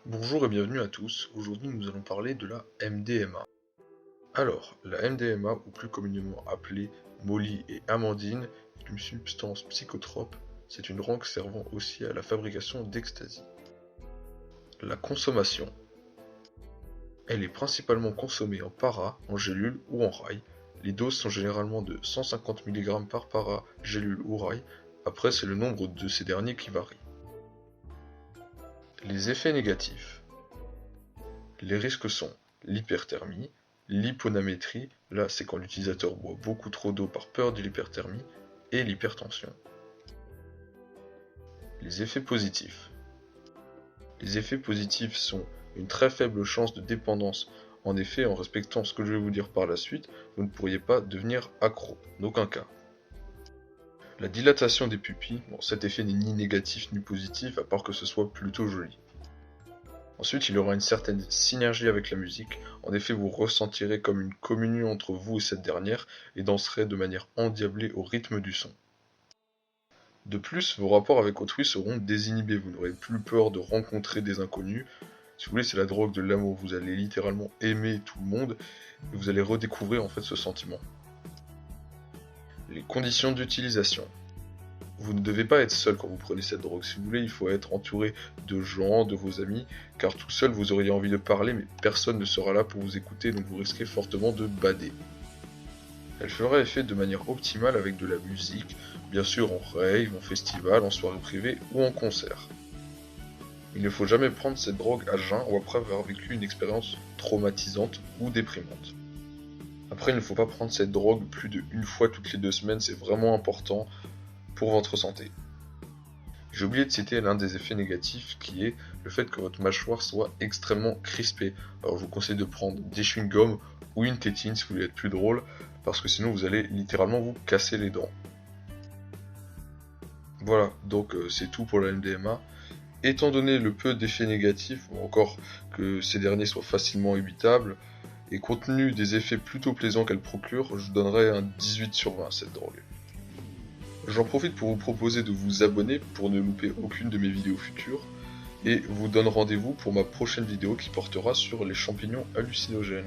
Bonjour et bienvenue à tous. Aujourd'hui, nous allons parler de la MDMA. Alors, la MDMA, ou plus communément appelée Molly et Amandine, est une substance psychotrope. C'est une drogue servant aussi à la fabrication d'ecstasy. La consommation. Elle est principalement consommée en para, en gélule ou en rail. Les doses sont généralement de 150 mg par para, gélule ou rail. Après, c'est le nombre de ces derniers qui varie. Les effets négatifs. Les risques sont l'hyperthermie, l'hyponamétrie, là c'est quand l'utilisateur boit beaucoup trop d'eau par peur de l'hyperthermie, et l'hypertension. Les effets positifs. Les effets positifs sont une très faible chance de dépendance. En effet, en respectant ce que je vais vous dire par la suite, vous ne pourriez pas devenir accro, en aucun cas. La dilatation des pupilles, bon, cet effet n'est ni négatif ni positif, à part que ce soit plutôt joli. Ensuite, il y aura une certaine synergie avec la musique. En effet, vous ressentirez comme une communion entre vous et cette dernière et danserez de manière endiablée au rythme du son. De plus, vos rapports avec autrui seront désinhibés. Vous n'aurez plus peur de rencontrer des inconnus. Si vous voulez, c'est la drogue de l'amour. Vous allez littéralement aimer tout le monde et vous allez redécouvrir en fait ce sentiment. Les conditions d'utilisation. Vous ne devez pas être seul quand vous prenez cette drogue. Si vous voulez, il faut être entouré de gens, de vos amis, car tout seul vous auriez envie de parler, mais personne ne sera là pour vous écouter, donc vous risquez fortement de bader. Elle fera effet de manière optimale avec de la musique, bien sûr en rave, en festival, en soirée privée ou en concert. Il ne faut jamais prendre cette drogue à jeun ou après avoir vécu une expérience traumatisante ou déprimante. Après, il ne faut pas prendre cette drogue plus d'une fois toutes les 2 semaines, c'est vraiment important pour votre santé. J'ai oublié de citer l'un des effets négatifs qui est le fait que votre mâchoire soit extrêmement crispée. Alors je vous conseille de prendre des chewing-gums ou une tétine si vous voulez être plus drôle, parce que sinon vous allez littéralement vous casser les dents. Voilà, donc c'est tout pour la MDMA. Étant donné le peu d'effets négatifs, ou encore que ces derniers soient facilement évitables, et compte tenu des effets plutôt plaisants qu'elle procure, je donnerais un 18 sur 20 à cette drogue. J'en profite pour vous proposer de vous abonner pour ne louper aucune de mes vidéos futures, et vous donne rendez-vous pour ma prochaine vidéo qui portera sur les champignons hallucinogènes.